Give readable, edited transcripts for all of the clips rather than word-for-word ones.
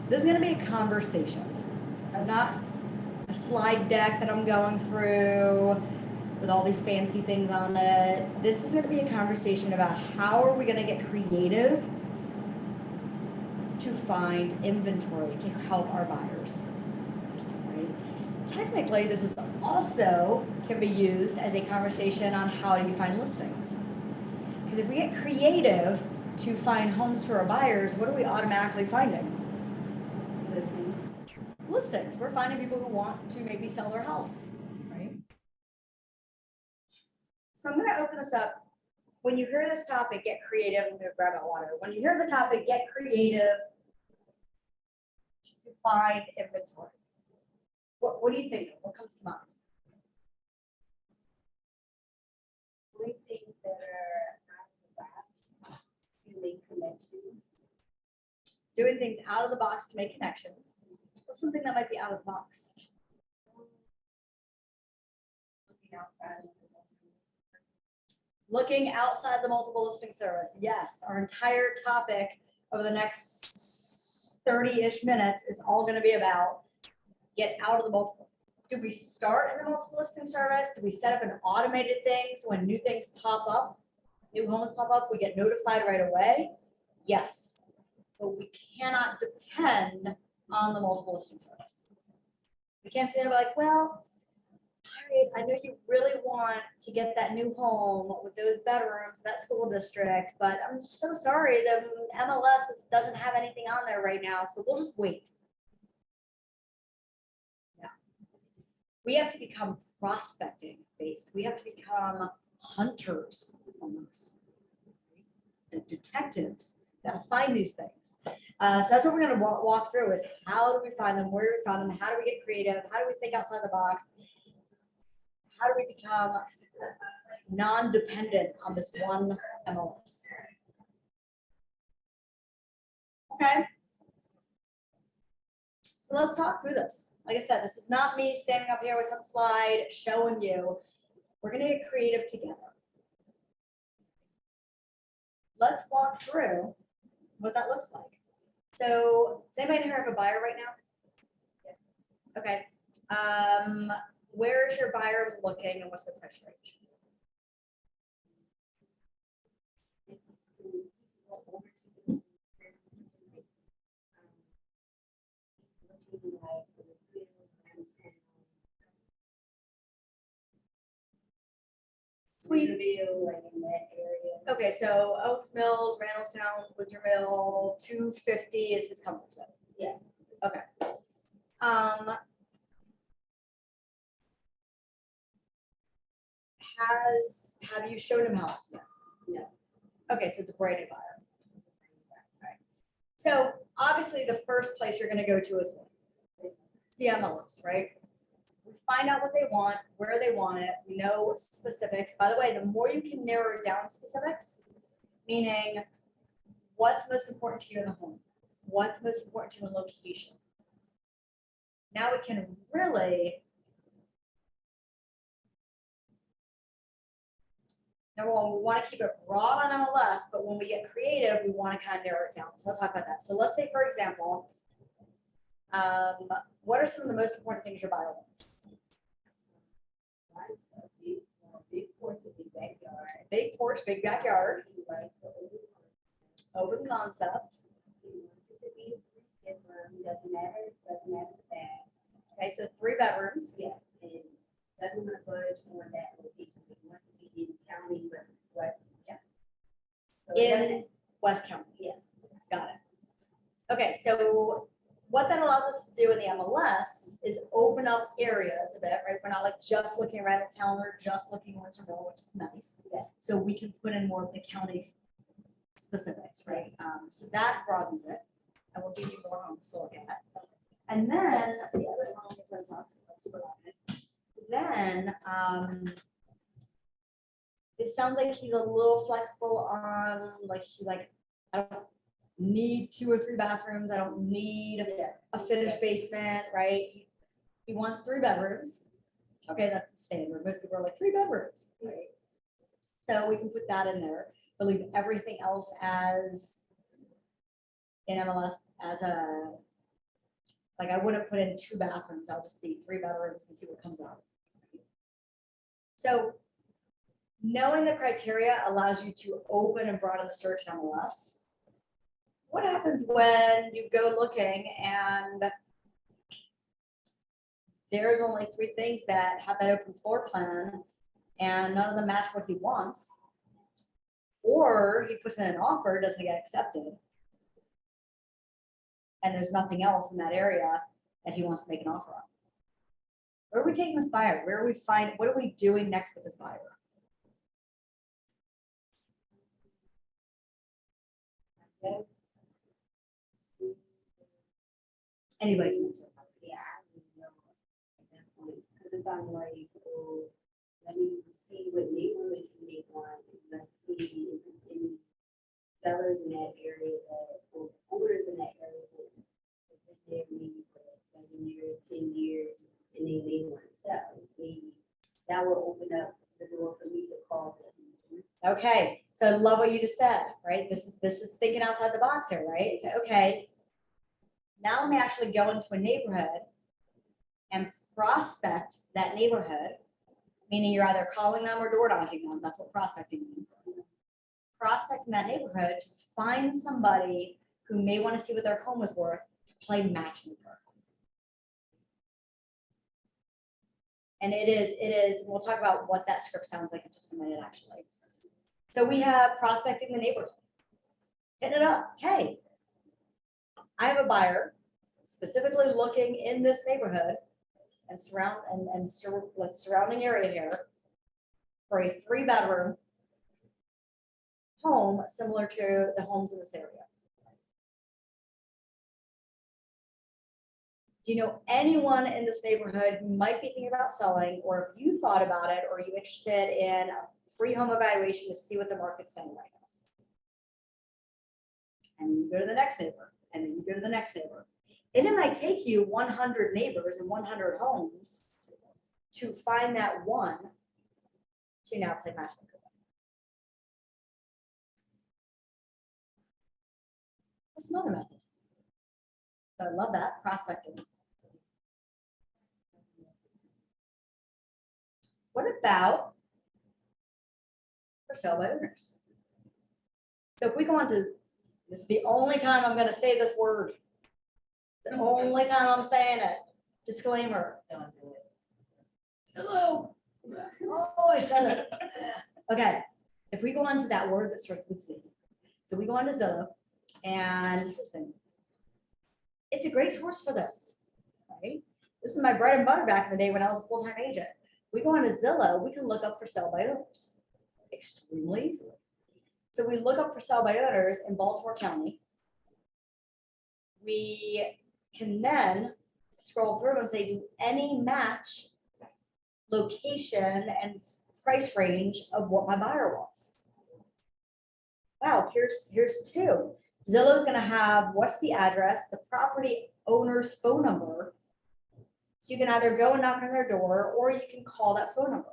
This is going to be a conversation. This is not a slide deck that I'm going through with all these fancy things on it. This is going to be a conversation about how are we going to get creative to find inventory to help our buyers. Right? Technically, this is also can be used as a conversation on how do you find listings. Because if we get creative to find homes for our buyers, what are we automatically finding? Listings. We're finding people who want to maybe sell their house, right? So I'm going to open this up. When you hear this topic, get creative. I'm going to grab my water. When you hear the topic, get creative to find inventory. What do you think? What comes to mind? Doing things that are out of the box to make connections. Doing things out of the box to make connections. What's something that might be out of the box? Looking outside the multiple listing service. Yes, our entire topic over the next 30-ish minutes is all going to be about get out of the multiple. Do we start in the multiple listing service? Do we set up an automated thing so when new things pop up, new homes pop up, we get notified right away? Yes, but we cannot depend on the multiple listing service. We can't say like, well, all right, I know you really want to get that new home with those bedrooms, that school district, but I'm just so sorry, the MLS doesn't have anything on there right now, so we'll just wait. Yeah. We have to become prospecting based. We have to become hunters almost, the detectives that'll find these things. So that's what we're going to walk through is how do we find them, where do we find them, how do we get creative, how do we think outside the box, how do we become non-dependent on this one MLS. Okay. So let's talk through this. Like I said, this is not me standing up here with some slide showing you. We're going to get creative together. Let's walk through what that looks like. So does anybody here have a buyer right now? Yes. Okay. Where is your buyer looking and what's the price range? Sweetville, like in that area. Okay, so Oaks Mills, Randallstown, Woodgerville, 250 is his comfort zone. Yeah. Okay. Have you showed him house yet? No. Okay, so it's a brand new buyer. Okay. So obviously the first place you're going to go to is what? The MLS, right? We find out what they want, where they want it. We know specifics. By the way, the more you can narrow down specifics, meaning what's most important to you in the home, what's most important to you in location. Now we can really, number one, we want to keep it broad on MLS, but when we get creative, we want to kind of narrow it down. So I'll talk about that. So let's say, for example, what are some of the most important things your buyer wants? Big porch, big backyard. Big porch, big backyard. Open concept. He wants it to be a bedroom. Doesn't matter the bags. Okay, so 3 bedrooms. Yes, and doesn't want to budge on that location. So he wants to be in county, but West. Yeah. So In West County. yes. Got it. Okay, so what that allows us to do in the MLS is open up areas a bit, right? We're not like just looking around the town or just looking in Winterville, which is nice. Yeah. So we can put in more of the county specifics, right? So that broadens it, and we'll give you more homes to look at. And then the other one, then it sounds like he's a little flexible on like he's like, I don't need 2 or 3 bathrooms. I don't need a finished basement, right? He wants 3 bedrooms. Okay, that's the standard. Most people are like 3 bedrooms, right? So we can put that in there, but leave everything else as in MLS as a Like I wouldn't put in 2 bathrooms, I'll just be 3 bedrooms and see what comes out. So knowing the criteria allows you to open and broaden the search nonetheless. What happens when you go looking and there's only 3 things that have that open floor plan and none of them match what he wants? Or he puts in an offer, doesn't get accepted, and there's nothing else in that area that he wants to make an offer on. Where are we taking this buyer? Where are we finding, what are we doing next with this buyer? Yes. Anybody can answer. Yeah, I don't know at that point, because if I'm like, oh, let me see what neighborhoods you may want, and let's see if there's any sellers in that area that, or owners in that area that have been there maybe for 7 years, 10 years, and they may want to sell. Maybe that will open up the door for me to call them. Okay, so I love what you just said, right? This is thinking outside the box here, right? So, okay, now let me actually go into a neighborhood and prospect that neighborhood, meaning you're either calling them or door knocking them. That's what prospecting means. Prospecting that neighborhood to find somebody who may want to see what their home is worth to play matchmaker. And it is, we'll talk about what that script sounds like in just a minute, actually. So we have prospecting the neighborhood. Hit it up. Hey, I have a buyer specifically looking in this neighborhood and surrounding area here for a 3-bedroom home similar to the homes in this area. Do you know anyone in this neighborhood who might be thinking about selling, or if you thought about it, or are you interested in a free home evaluation to see what the market's saying right now? And then you go to the next neighbor, and then you go to the next neighbor. And it might take you 100 neighbors and 100 homes to find that one to now play matchmaker. What's another method? So I love that, prospecting. What about for sale by owners? So if we go on to, this is the only time I'm going to say this word. The only time I'm saying it. Disclaimer. Don't do it. Hello. Oh, I said it. Okay. If we go on to that word that starts with Z. So we go on to Zillow and it's a great source for this, right? This is my bread and butter back in the day when I was a full-time agent. We go on to Zillow, we can look up for sale by owners extremely easily. So we look up for sale by owners in Baltimore County. We can then scroll through and say, do any match location and price range of what my buyer wants? Wow, here's 2. Zillow's gonna have what's the address, the property owner's phone number. So you can either go and knock on their door or you can call that phone number.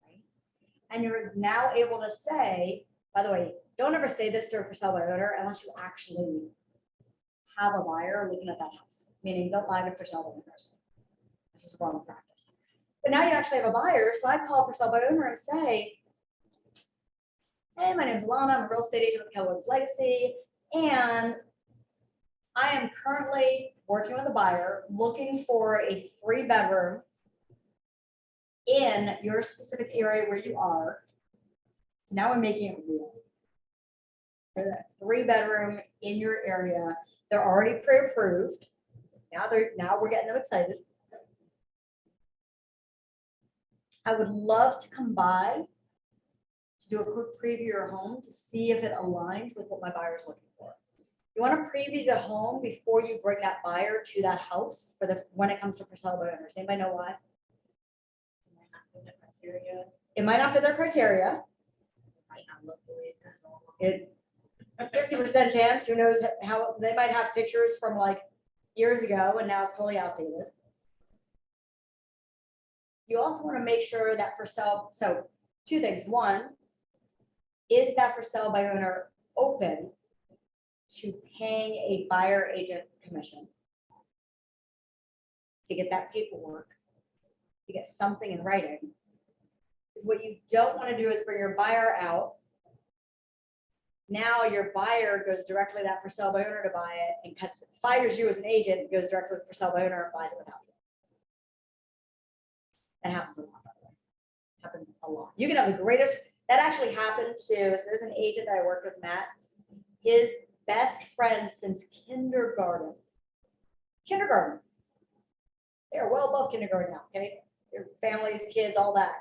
Right? And you're now able to say, by the way, don't ever say this to for sale by owner unless you actually have a buyer looking at that house. Meaning don't lie to for sale by owner person. This is wrong practice. But now you actually have a buyer, so I call for sale by owner and say, hey, my name is Alana, I'm a real estate agent with Keller Williams Legacy, and I am currently working with a buyer looking for a 3-bedroom in your specific area where you are. So now we're making it real. For that 3-bedroom in your area, they're already pre-approved. Now we're getting them excited. I would love to come by to do a quick preview of your home to see if it aligns with what my buyer is looking for. You want to preview the home before you bring that buyer to that house when it comes to for sale by owners. Anybody know why? It might not fit their criteria. It 50% chance. Who knows how they might have pictures from like years ago and now it's totally outdated. You also want to make sure that for sale. So 2 things. One, is that for sale by owner open to paying a buyer agent commission? to get that paperwork, to get something in writing. Is what you don't want to do is bring your buyer out. Now your buyer goes directly to that for sale by owner to buy it and fires you as an agent, goes directly for sale by owner and buys it without you. That happens a lot, by the way. Happens a lot. You can have the greatest, that actually happened to, so there's an agent that I worked with, Matt. His best friend since kindergarten. Kindergarten. They're well above kindergarten now, okay? Their families, kids, all that.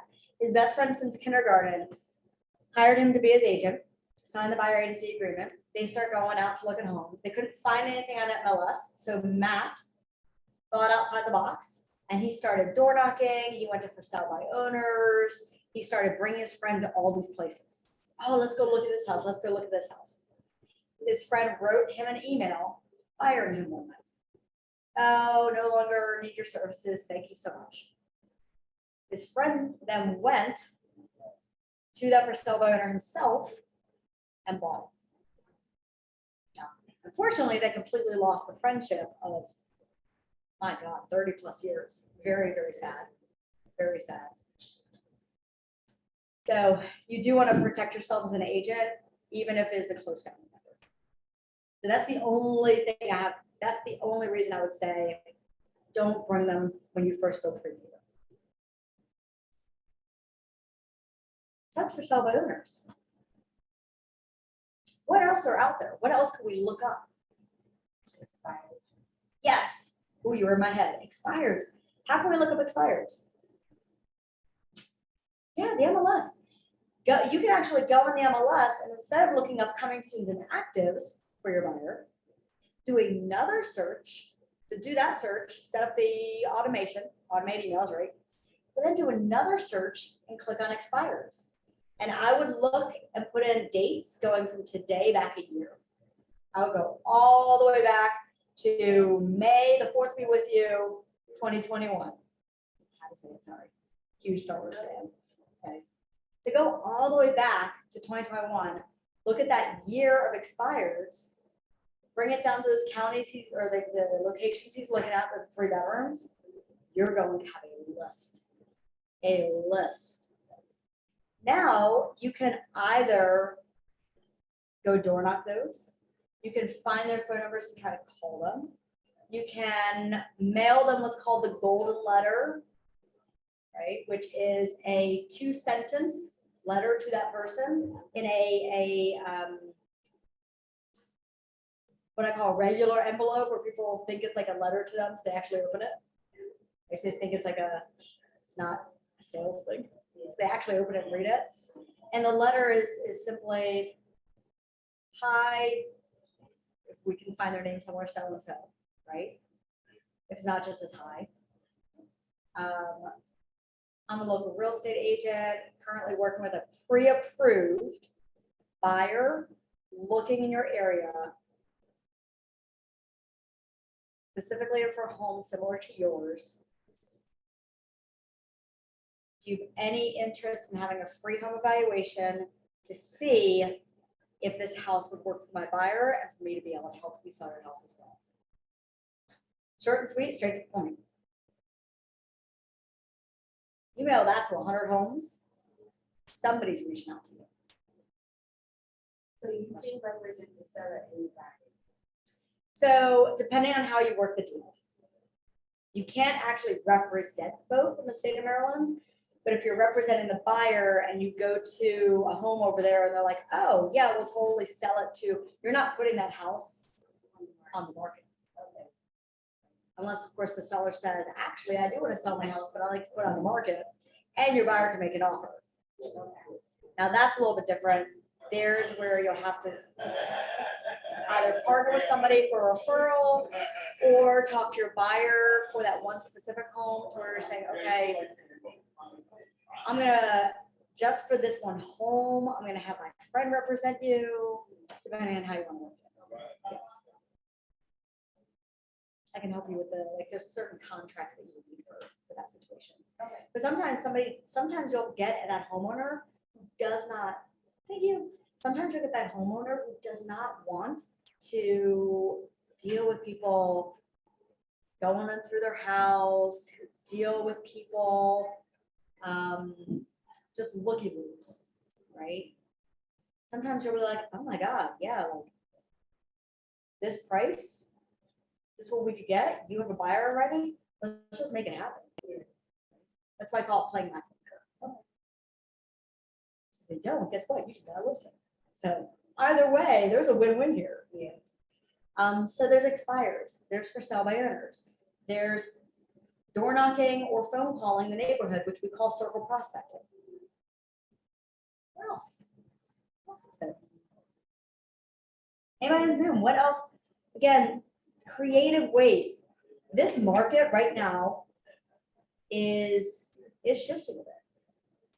His best friend since kindergarten hired him to be his agent, signed the buyer agency agreement. They start going out to look at homes. They couldn't find anything on MLS, so Matt thought outside the box and he started door knocking. He went to for sale by owners. He started bringing his friend to all these places. Oh, let's go look at this house. Let's go look at this house. His friend wrote him an email, firing him one night. Oh, no longer need your services. Thank you so much. His friend then went to that for sale by owner himself and bought it. Now, unfortunately, they completely lost the friendship of, my God, 30 plus years. Very, very sad. Very sad. So you do want to protect yourself as an agent, even if it's a close family member. So that's the only thing I have. That's the only reason I would say don't bring them when you first go preview them. So that's for sale by owners. What else are out there? What else can we look up? Expired. Yes. Oh, you were in my head. Expired. How can we look up expireds? Yeah, the MLS. You can actually go in the MLS and instead of looking up coming soons and actives for your buyer, do another search. To do that search, set up the automation, automate emails, right? But then do another search and click on expireds. And I would look and put in dates going from today back a year. I would go all the way back to May the 4th be with you, 2021. How to say it, sorry. Huge Star Wars fan. Okay. To go all the way back to 2021, look at that year of expireds, bring it down to those counties or the locations he's looking at with 3 bedrooms, you're going to have a list. A list. Now you can either go door knock those, you can find their phone numbers and try to call them. You can mail them what's called the golden letter, right? Which is a 2-sentence letter to that person in what I call a regular envelope where people think it's like a letter to them, so they actually open it. They actually think it's like not a sales thing. So they actually open it and read it. And the letter is simply, hi, if we can find their name somewhere, so and so, right? If it's not just as hi. I'm a local real estate agent, currently working with a pre-approved buyer looking in your area, specifically for homes similar to yours. Do you have any interest in having a free home evaluation to see if this house would work for my buyer and for me to be able to help you sell your house as well? Short and sweet, straight to the point. Email that to 100 homes. Somebody's reaching out to you. So you can represent the seller in the back. So depending on how you work the deal, you can't actually represent both in the state of Maryland. But if you're representing the buyer and you go to a home over there and they're like, oh yeah, we'll totally sell it to, you're not putting that house on the market. Okay. Unless of course the seller says, actually, I do want to sell my house, but I like to put it on the market and your buyer can make an offer. Now that's a little bit different. There's where you'll have to either partner with somebody for a referral or talk to your buyer for that one specific home where you're saying, okay, I'm gonna, just for this one home, I'm gonna have my friend represent you, depending on how you want to work it. Yeah. I can help you with there's certain contracts that you need for that situation. Okay. But sometimes you'll get that homeowner who does not, thank you. Sometimes you'll get that homeowner who does not want to deal with people going in through their house, who deal with people, just looky-loos, right? Sometimes you'll be like, oh my God, yeah, like this price, this is what we could get. You have a buyer already. Let's just make it happen. That's why I call it playing matchmaker. If they don't, guess what? You just gotta listen. So either way, there's a win-win here. Yeah. So there's expires, there's for sale by owners, there's door knocking or phone calling the neighborhood, which we call circle prospecting. What else? What else is there? Anybody in Zoom? What else? Again, creative ways. This market right now is shifting a bit,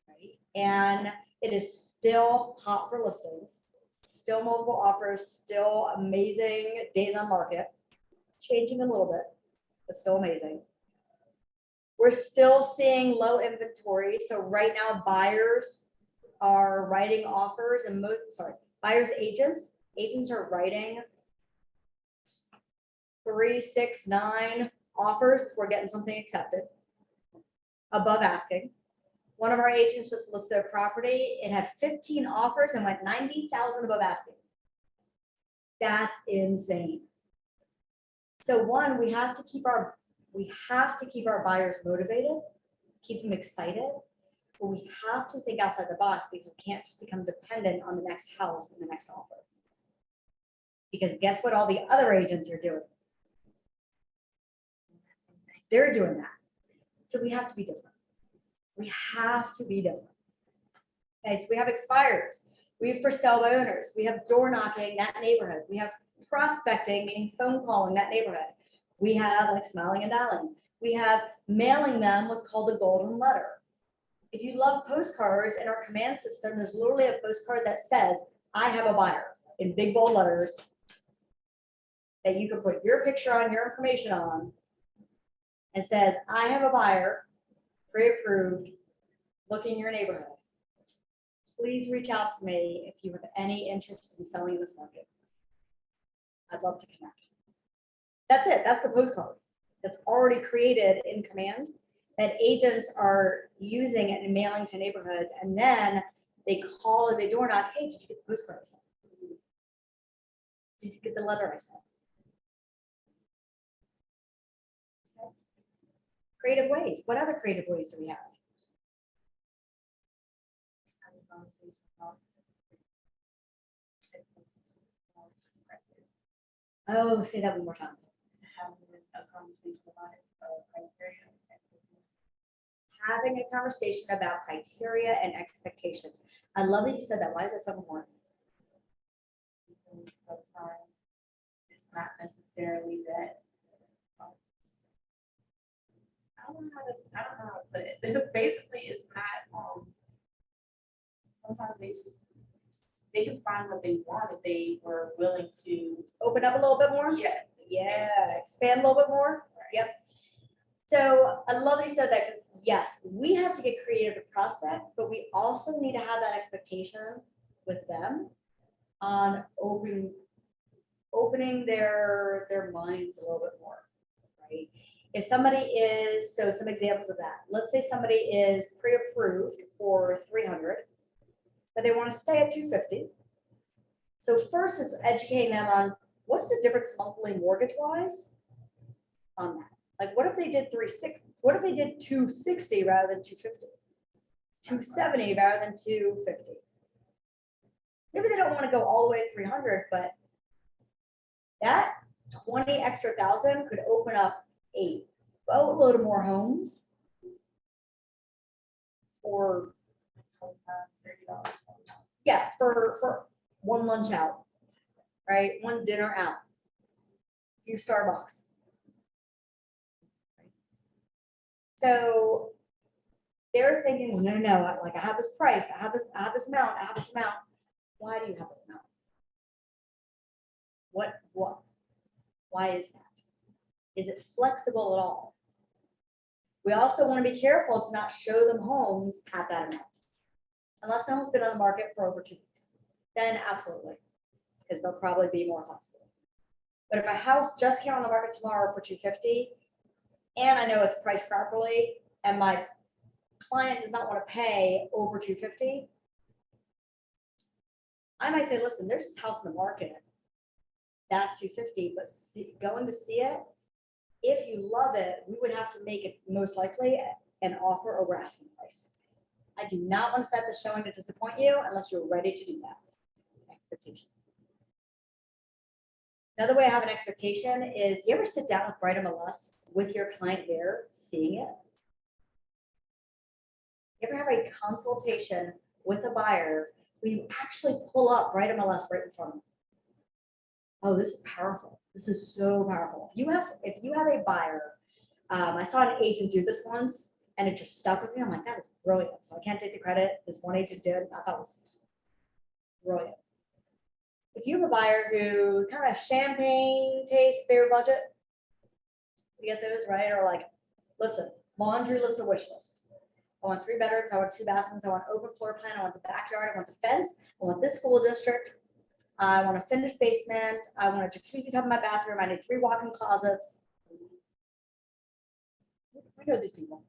right? And it is still hot for listings, still multiple offers, still amazing days on market, changing a little bit, but still amazing. We're still seeing low inventory. So right now buyers are writing offers and buyers agents are writing 3, 6, 9 offers before getting something accepted above asking. One of our agents just listed a property. It had 15 offers and went 90,000 above asking. That's insane. So one, we have to keep our buyers motivated, keep them excited, but we have to think outside the box because we can't just become dependent on the next house and the next offer. Because guess what all the other agents are doing? They're doing that. So we have to be different. We have to be different. Okay, so we have expires. We have for sale by owners. We have door knocking that neighborhood. We have prospecting, meaning phone calling that neighborhood. We have like smiling and dialing. We have mailing them what's called the golden letter. If you love postcards in our command system, there's literally a postcard that says, I have a buyer in big bold letters that you can put your picture on, your information on, and says, I have a buyer, pre-approved, looking in your neighborhood. Please reach out to me if you have any interest in selling in this market. I'd love to connect. That's it. That's the postcard that's already created in command that agents are using it and mailing to neighborhoods. And then they call and they door knock, hey, did you get the postcard I sent? Did you get the letter I sent? Okay. Creative ways. What other creative ways do we have? Oh, say that one more time. Having a conversation about criteria and expectations. I love that you said that. Why is that so important? Because sometimes it's not necessarily that. I don't know how to put it. Basically, it's not. Sometimes they can find what they want if they were willing to Open up a little bit more? Yes. Yeah, expand a little bit more. Yep. So I love that you said that because yes, we have to get creative to prospect, but we also need to have that expectation with them on opening their minds a little bit more, right? If somebody is, so some examples of that. Let's say somebody is pre-approved for 300, but they want to stay at 250. So first is educating them on what's the difference monthly mortgage-wise on that. Like, what if they did 360? What if they did 260 rather than 250? 270 rather than 250? Maybe they don't want to go all the way to 300, but that 20 extra thousand could open up a boatload of more homes for $25, $30. yeah, for one lunch out, right? One dinner out, a few Starbucks. So they're thinking, well, no, like I have this price, I have this amount, I have this amount. Why do you have that amount? What? Why is that? Is it flexible at all? We also want to be careful to not show them homes at that amount. Unless no one's been on the market for over 2 weeks, then absolutely, because they'll probably be more flexible. But if a house just came on the market tomorrow for 250, and I know it's priced properly, and my client does not want to pay over 250, I might say, listen, there's this house in the market. That's 250, but going to see it, if you love it, we would have to make it most likely an offer over asking price. I do not want to set the showing to disappoint you unless you're ready to do that. Expectation. Another way I have an expectation is, you ever sit down with Bright MLS with your client there, seeing it? You ever have a consultation with a buyer where you actually pull up Bright MLS right in front of them? Oh, this is powerful. This is so powerful. If you have a buyer, I saw an agent do this once and it just stuck with me. I'm like, that is brilliant. So I can't take the credit. This one agent did. I thought it was brilliant. If you have a buyer who kind of champagne taste, fair budget, you get those, right? Or like, listen, laundry list or wish list. I want 3 bedrooms. I want 2 bathrooms. I want open floor plan. I want the backyard. I want the fence. I want this school district. I want a finished basement. I want a jacuzzi top in my bathroom. I need 3 walk-in closets. I know these people.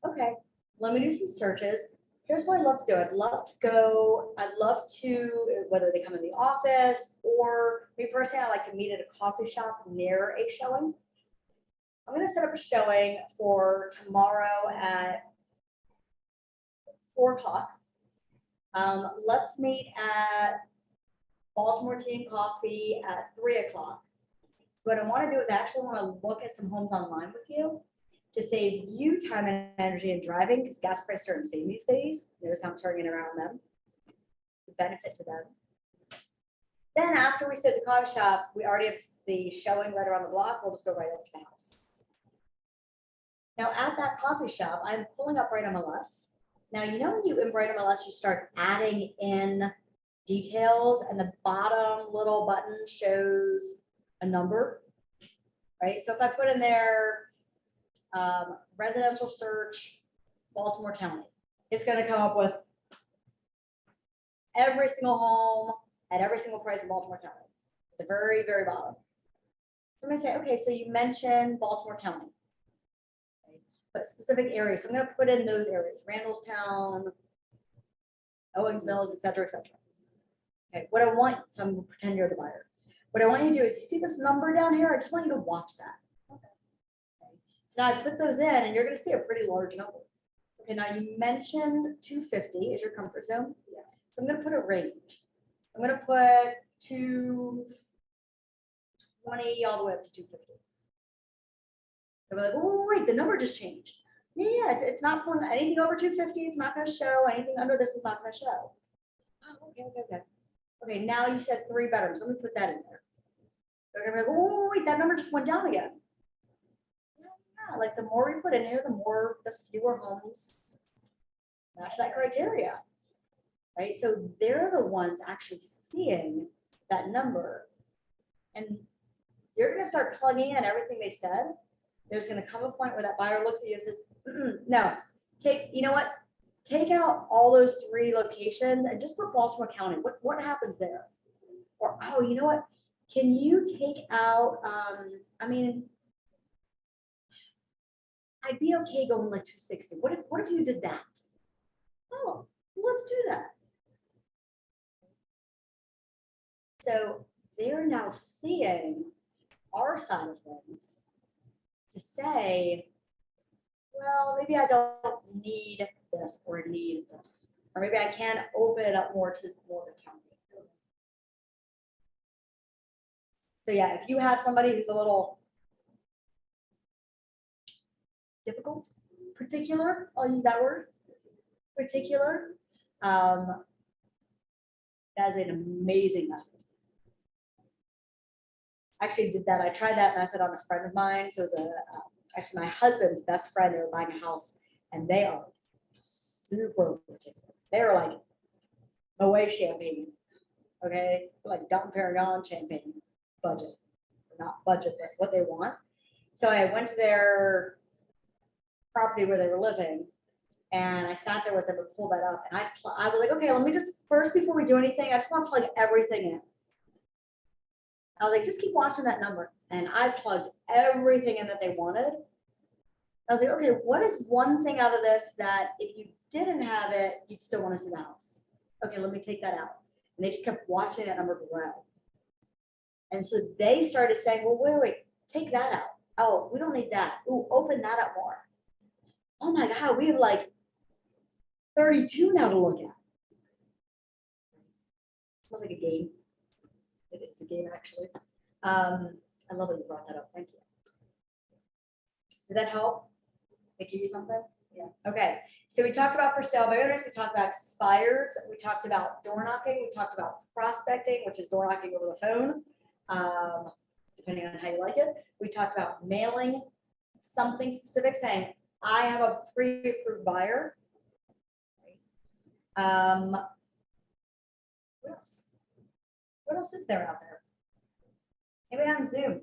Okay, let me do some searches. Here's what I'd love to do. I'd love to, whether they come in the office or me personally, I like to meet at a coffee shop near a showing. I'm gonna set up a showing for tomorrow at 4 o'clock. Let's meet at Baltimore Tea and Coffee at 3 o'clock. What I want to do is I actually want to look at some homes online with you to save you time and energy in driving, because gas prices are insane these days. Notice how I'm turning around them. The benefit to them. Then after we sit at the coffee shop, we already have the showing right around the block. We'll just go right up to the house. Now at that coffee shop, I'm pulling up Bright MLS. Now, you know when you in Bright MLS, you start adding in details and the bottom little button shows a number, right? So if I put in there residential search, Baltimore County, it's gonna come up with every single home at every single price in Baltimore County, at the very, very bottom. So I'm gonna say, okay, so you mentioned Baltimore County, okay, but specific areas. So I'm gonna put in those areas, Randallstown, Owings Mills, et cetera, et cetera. Okay, what I want, so I'm gonna pretend you're the buyer. What I want you to do is, you see this number down here? I just want you to watch that. Okay. So now I put those in and you're gonna see a pretty large number. Okay, now you mentioned 250 is your comfort zone. Yeah. So I'm gonna put a range. I'm gonna put 220 all the way up to 250. They're like, oh, wait, the number just changed. Yeah, it's not pulling anything over 250. It's not gonna show. Anything under this is not gonna show. Oh, okay. Okay, now you said 3 bedrooms. Let me put that in there. They're gonna be like, oh, wait, that number just went down again. Yeah, like the more we put in here, the fewer homes match that criteria, right? So they're the ones actually seeing that number. And you're gonna start plugging in everything they said. There's gonna come a point where that buyer looks at you and says, no, you know what? Take out all those 3 locations and just put Baltimore County. What happens there? Or, oh, you know what? Can you take out, I mean, I'd be okay going like 260. What if you did that? Oh, let's do that. So they're now seeing our side of things to say, well, maybe I don't need this or need this, or maybe I can open it up more to more of the county. So yeah, if you have somebody who's a little difficult, particular, I'll use that word, particular, that is an amazing method. I actually did that. I tried that method on a friend of mine. So it was actually my husband's best friend. They were buying a house and they are super particular. They were like, away champagne. Okay. Like Dom Perignon champagne budget. Not budget, but what they want. So I went to their property where they were living and I sat there with them and pulled that up. And I was like, okay, let me just, first, before we do anything, I just want to plug everything in. I was like, just keep watching that number. And I plugged everything in that they wanted. I was like, okay, what is one thing out of this that if you didn't have it, you'd still want to see the house? Okay, let me take that out. And they just kept watching that number grow. And so they started saying, well, wait, take that out. Oh, we don't need that. Ooh, open that up more. Oh my God, we have like 32 now to look at. Sounds like a game. It is a game, actually. I love that you brought that up. Thank you. Did that help? Did it give you something? Yeah. Okay. So we talked about for sale by owners. We talked about expireds. We talked about door knocking. We talked about prospecting, which is door knocking over the phone, depending on how you like it. We talked about mailing something specific, saying, I have a pre-approved buyer. What else? What else is there out there? Maybe on Zoom.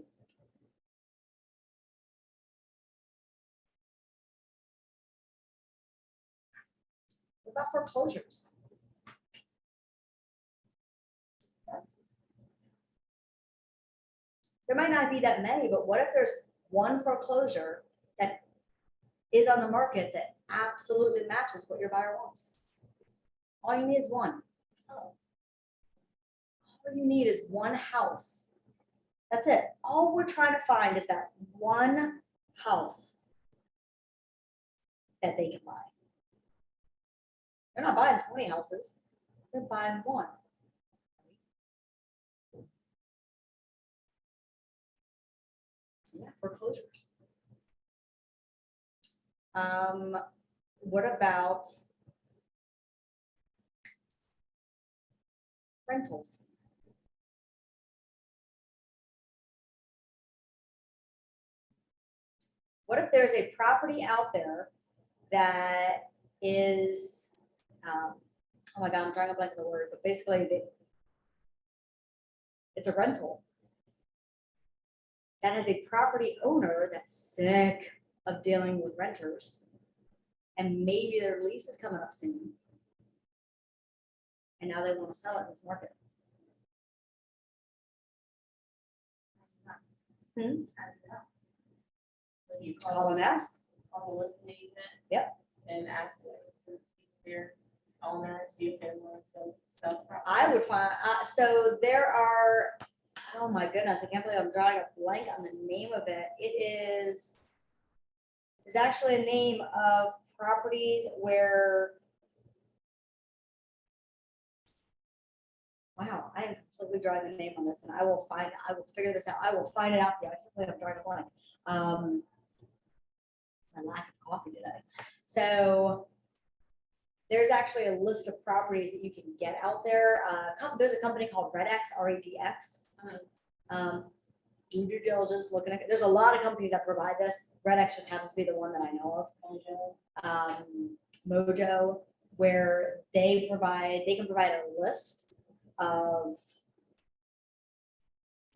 What about foreclosures? There might not be that many, but what if there's one foreclosure that is on the market that absolutely matches what your buyer wants? All you need is one. All you need is one house. That's it. All we're trying to find is that one house that they can buy. They're not buying 20 houses. They're buying one. Yeah, foreclosures. What about rentals? What if there's a property out there that is, oh my God, I'm drawing a blank on the word, but basically it's a rental that has a property owner that's sick of dealing with renters, and maybe their lease is coming up soon, and now they want to sell it in this market. You Call and ask. Call the listing agent. Yep. And ask their owner, see if they want to sell property. I would find, so there are, oh my goodness, I can't believe I'm drawing a blank on the name of it. There's actually a name of properties where, wow, I am completely drawing the name on this, and I will figure this out. I will find it out. Yeah, I can't believe I'm drawing a blank. My lack of coffee today. So there's actually a list of properties that you can get out there. There's a company called RedX, REDX. Do due diligence, looking at, there's a lot of companies that provide this. RedX just happens to be the one that I know of. Mojo, where they can provide a list of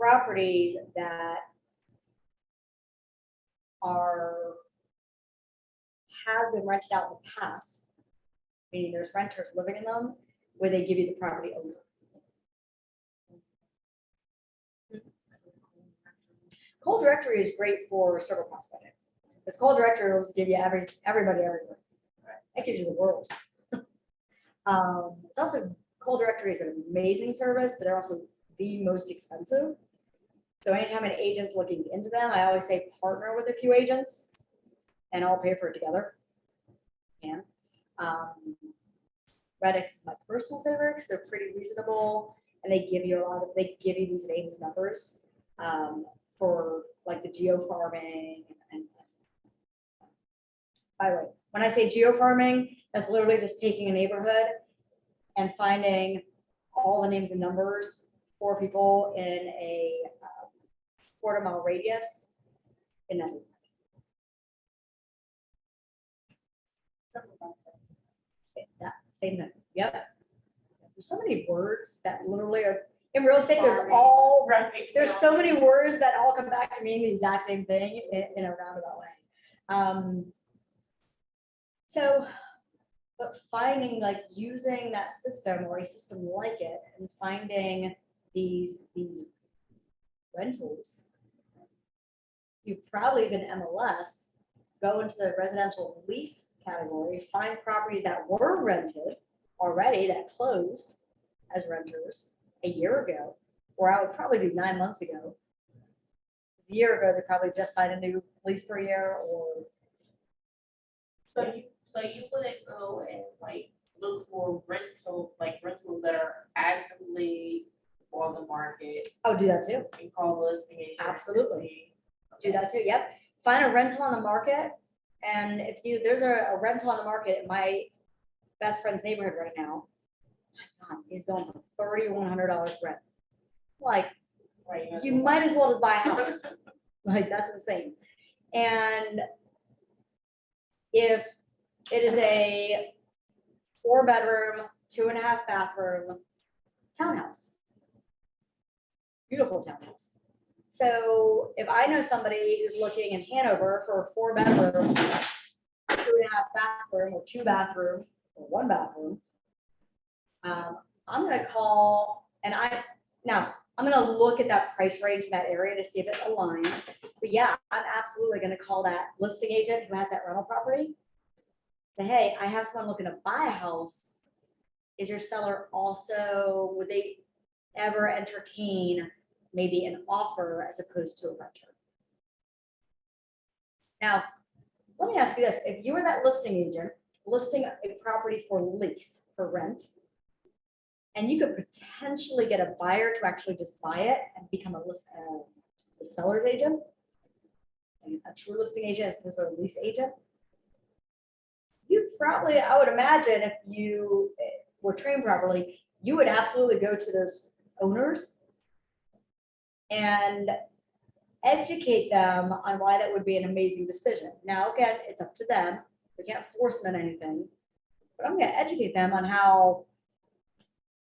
properties that have been rented out in the past, meaning there's renters living in them, where they give you the property owner. Cold directory is great for server prospecting, because cold directory will just give you everybody everywhere. That gives you the world. It's also, cold directory is an amazing service, but they're also the most expensive. So anytime an agent's looking into them, I always say partner with a few agents and I'll pay for it together. And RedX is my personal favorite because they're pretty reasonable, and they give you they give you these names and numbers for like the geofarming. And by the way, when I say geofarming, that's literally just taking a neighborhood and finding all the names and numbers for people in a quarter-mile radius in that neighborhood. That same thing. Yep. There's so many words that literally are in real estate. There's so many words that all come back to meaning the exact same thing in a roundabout way. But finding, like, using that system or a system like it, and finding these rentals. You probably even MLS, go into the residential lease category, find properties that were rented already that closed as renters a year ago, or I would probably do 9 months ago. A year ago, they probably just signed a new lease for a year or. So Yes. you, so you wouldn't go and like look for rentals that are actively on the market Oh, do that too. and call listing agents? and Absolutely. see- Do that too, yep. Find a rental on the market, and if there's a rental on the market in my best friend's neighborhood right now, my God, he's going for $3,100 rent. Like, Right, you might as well just buy a house. Like, that's insane. And if it is a 4-bedroom, 2.5 bathroom townhouse, beautiful townhouse. So if I know somebody who's looking in Hanover for a 4-bedroom, 2.5 bathroom, or 2 bathroom, or 1 bathroom, I'm gonna call, and I'm gonna look at that price range in that area to see if it aligns. But yeah, I'm absolutely gonna call that listing agent who has that rental property. Say, hey, I have someone looking to buy a house. Is your seller also, would they ever entertain maybe an offer as opposed to a renter? Now, let me ask you this. If you were that listing agent listing a property for lease, for rent, and you could potentially get a buyer to actually just buy it and become a seller's agent, and a true listing agent as opposed to a lease agent, you probably, I would imagine, if you were trained properly, you would absolutely go to those owners and educate them on why that would be an amazing decision. Now, again, it's up to them. We can't force them in anything, but I'm gonna educate them on how,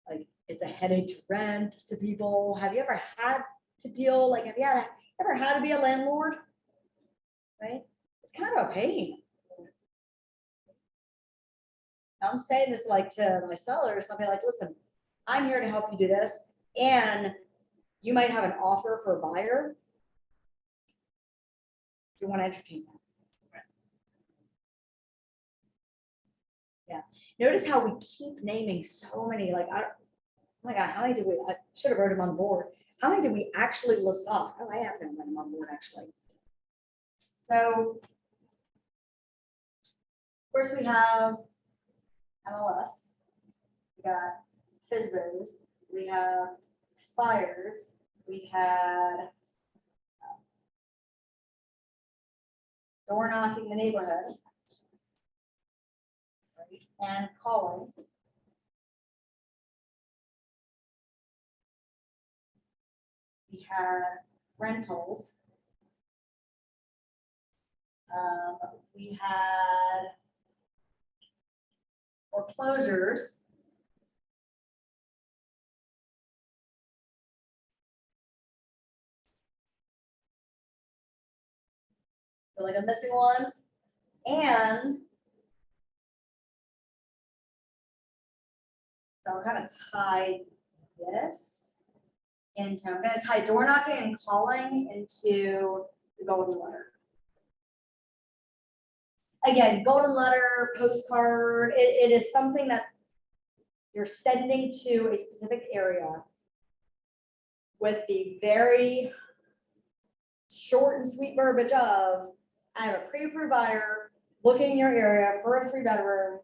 like, it's a headache to rent to people. Have you ever had to deal, like, have you ever had to be a landlord? Right? It's kind of a pain. I'm saying this like to my sellers, I'll be like, listen, I'm here to help you do this, and you might have an offer for a buyer. You want to entertain that. Yeah. Notice how we keep naming so many, like, oh my God, how many did I should have wrote them on the board. How many did we actually list off? Oh, I have them on board actually. So first we have MLS, we got FSBOs, we have expireds, we had door knocking the neighborhood, right, and calling. We had rentals. We had foreclosures. Feel like I'm missing one. And so I'm gonna tie this into, I'm gonna tie door knocking and calling into the golden letter. Again, golden letter, postcard, it is something that you're sending to a specific area with the very short and sweet verbiage of, I have a pre-approved buyer looking in your area for a 3-bedroom,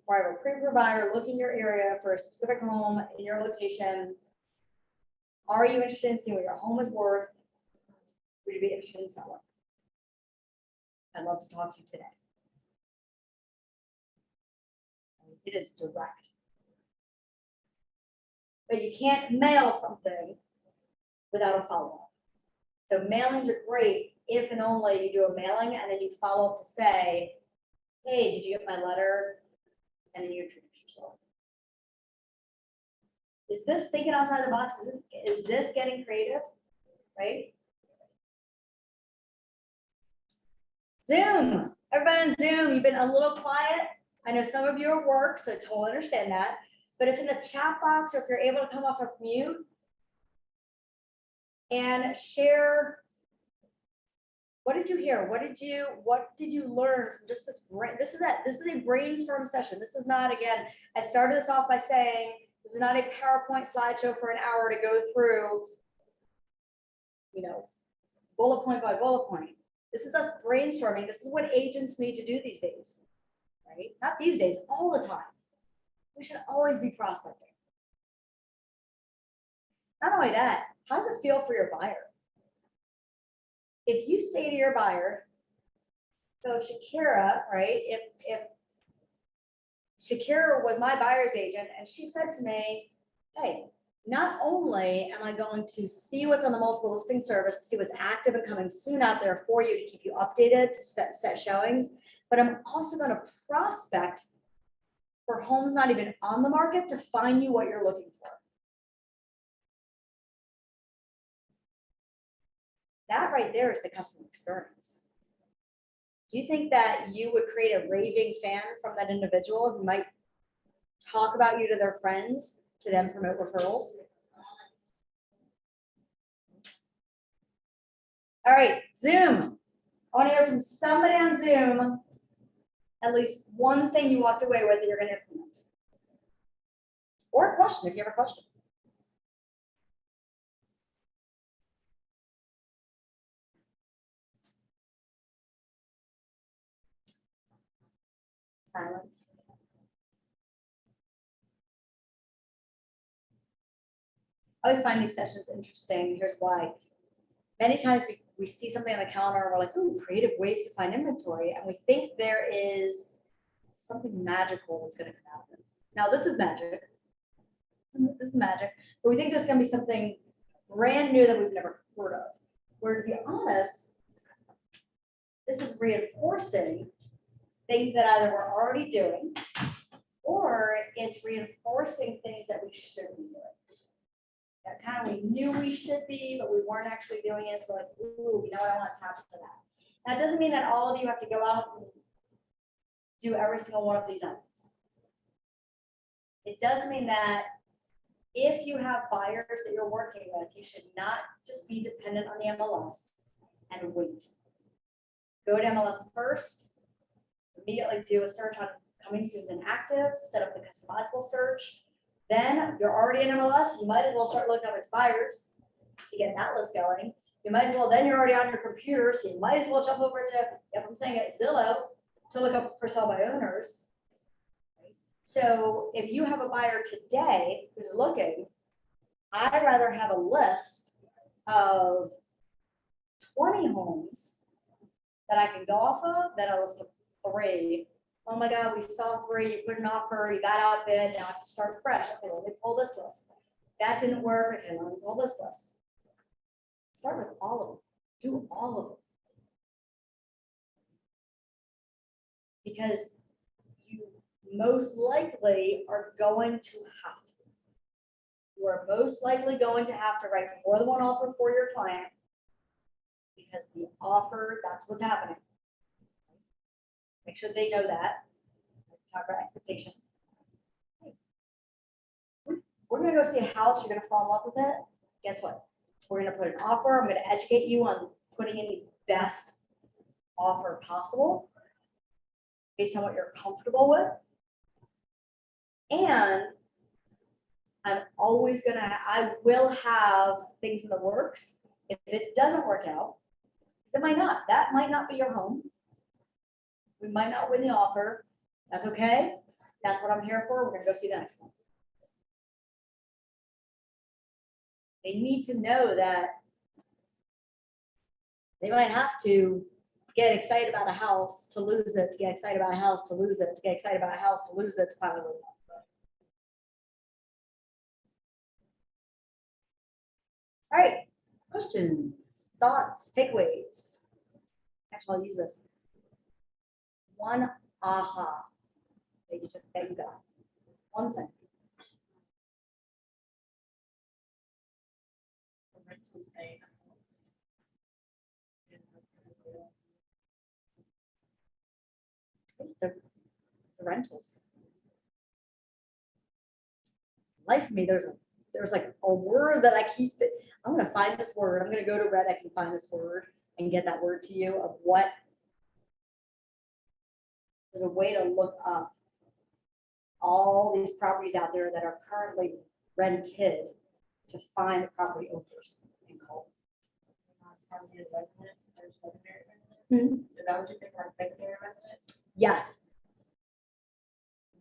or I have a pre-approved buyer looking in your area for a specific home in your location. Are you interested in seeing what your home is worth? Would you be interested in selling? I'd love to talk to you today. It is direct. But you can't mail something without a follow-up. So mailings are great if and only you do a mailing and then you follow up to say, hey, did you get my letter? And then you introduce yourself. Is this thinking outside the box? Is this getting creative? Right? Zoom. Everybody on Zoom, you've been a little quiet. I know some of you are at work, so I totally understand that. But if in the chat box or if you're able to come off of mute, and share. What did you hear? What did you learn from just this this is a brainstorm session. This is not, again, I started this off by saying, this is not a PowerPoint slideshow for an hour to go through, bullet point by bullet point. This is us brainstorming. This is what agents need to do these days, right? Not these days, all the time. We should always be prospecting. Not only that, how does it feel for your buyer? If you say to your buyer, so Shakira, right? If Shakira was my buyer's agent and she said to me, hey, not only am I going to see what's on the multiple listing service, see what's active and coming soon out there for you to keep you updated, to set showings, but I'm also going to prospect for homes not even on the market to find you what you're looking for. That right there is the customer experience. Do you think that you would create a raving fan from that individual who might talk about you to their friends to then promote referrals? All right, Zoom. I want to hear from somebody on Zoom, at least one thing you walked away with that you're going to implement. Or a question, if you have a question. Silence. I always find these sessions interesting. Here's why. Many times we see something on the calendar and we're like, ooh, creative ways to find inventory. And we think there is something magical that's going to come out of it. Now, this is magic. This is magic. But we think there's going to be something brand new that we've never heard of. Where, to be honest, this is reinforcing things that either we're already doing, or it's reinforcing things that we should be doing. That kind of we knew we should be, but we weren't actually doing it. So like, ooh, I want to tap into that. That doesn't mean that all of you have to go out and do every single one of these items. It does mean that if you have buyers that you're working with, you should not just be dependent on the MLS and wait. Go to MLS first. Immediately do a search on coming soon and active, set up the customizable search. Then you're already in MLS, you might as well start looking up expires to get that list going. You might as well, then you're already on your computer, so you might as well jump over to, if I'm saying it, Zillow, to look up for sell by owners. So if you have a buyer today who's looking, I'd rather have a list of 20 homes that I can go off of than a list of 3. Oh my God, we saw 3, you put an offer, you got outbid, now I have to start fresh. Okay, let me pull this list. That didn't work, okay, let me pull this list. Start with all of them. Do all of them. Because you most likely are going to have to. You are most likely going to have to write more than one offer for your client, because the offer, that's what's happening. Make sure they know that. Talk about expectations. We're going to go see a house. You're going to fall in love with it. Guess what? We're going to put an offer. I'm going to educate you on putting in the best offer possible based on what you're comfortable with. And I'm always going to, I will have things in the works. If it doesn't work out, because it might not, that might not be your home. We might not win the offer. That's okay. That's what I'm here for. We're going to go see the next one. They need to know that they might have to get excited about a house to lose it, to get excited about a house to lose it, to get excited about a house to lose it, to finally win it. All right. Questions, thoughts, takeaways. Actually, I'll use this. One aha that you took, that you got. One thing. The rentals. Life for me, there's there's like a word that I keep, I'm gonna find this word, I'm gonna go to RedX and find this word and get that word to you of what. There's a way to look up all these properties out there that are currently rented to find the property owners and call. Permanent residents or secondary Hmm. residents? Is that what you think are secondary residents? Yes,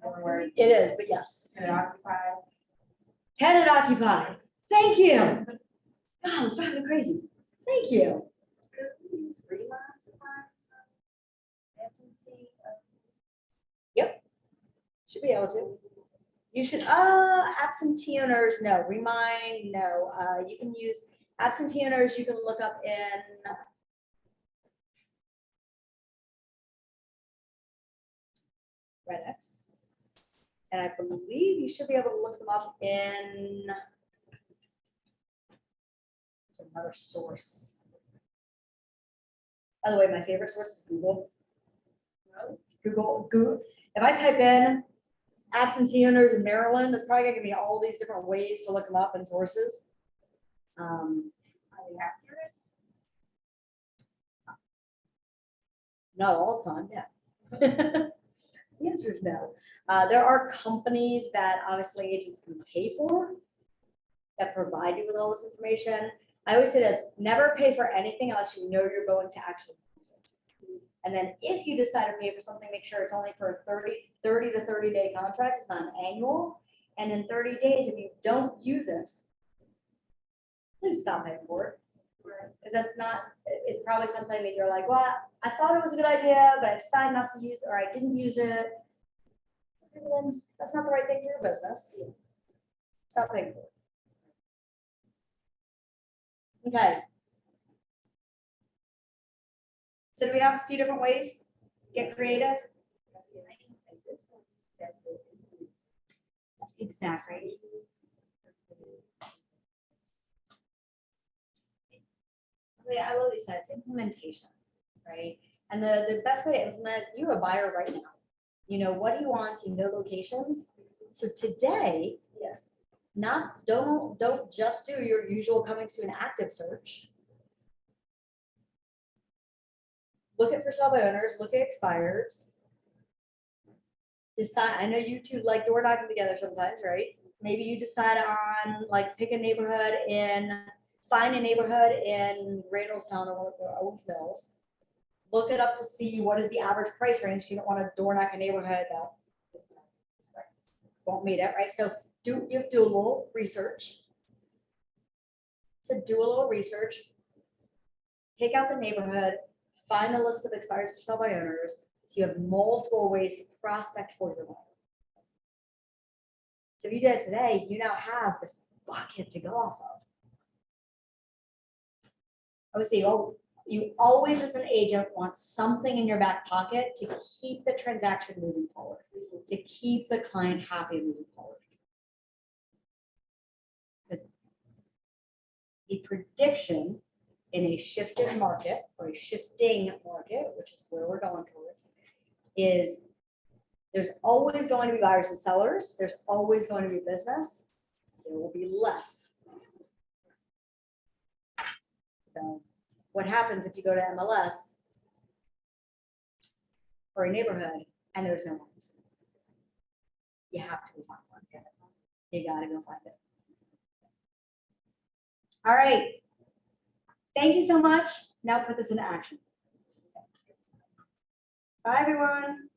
Or it is, but yes. tenant occupied? Tenant occupied. Thank you. God, it's driving me crazy. Thank you. Could we use reminds to find absentee? Should be able to. You should, absentee owners, no, remind, no, you can use absentee owners, you can look up in. RedX. And I believe you should be able to look them up in. There's another source. By the way, my favorite source is Google. Google. If I type in absentee owners in Maryland, it's probably gonna give me all these different ways to look them up and sources. Are they accurate? Not all the time, yeah. The answer is no. There are companies that obviously agents can pay for that provide you with all this information. I always say this, never pay for anything unless you know you're going to actually use it. And then if you decide to pay for something, make sure it's only for a 30 to 30 day contract. It's not an annual. And in 30 days, if you don't use it, please stop paying for it. Because that's not, it's probably something that you're like, well, I thought it was a good idea, but I decided not to use it, or I didn't use it. Okay, well, then that's not the right thing for your business. Stop paying for it. Okay. So do we have a few different ways? Get creative? Exactly. I love these sites, implementation, right? And the best way to implement is you're a buyer right now. You know, what do you want? You know locations. So today, don't just do your usual coming soon active search. Look at for sale by owners, look at expireds. Decide, I know you two like door knocking together sometimes, right? Maybe you decide on like pick a neighborhood find a neighborhood in Randallstown or Owens Mills. Look it up to see what is the average price range. You don't want to door knock a neighborhood that won't meet it, right? So you have to do a little research. Pick out the neighborhood, find a list of expired for sale by owners. So you have multiple ways to prospect for your buyer. So if you did it today, you now have this bucket to go off of. I would say you always, as an agent, want something in your back pocket to keep the transaction moving forward, to keep the client happy moving forward. Because the prediction in a shifted market or a shifting market, which is where we're going towards, is there's always going to be buyers and sellers. There's always going to be business. There will be less. So what happens if you go to MLS or a neighborhood and there's no homes? You have to go find one. You got to go find it. All right. Thank you so much. Now put this into action. Bye, everyone.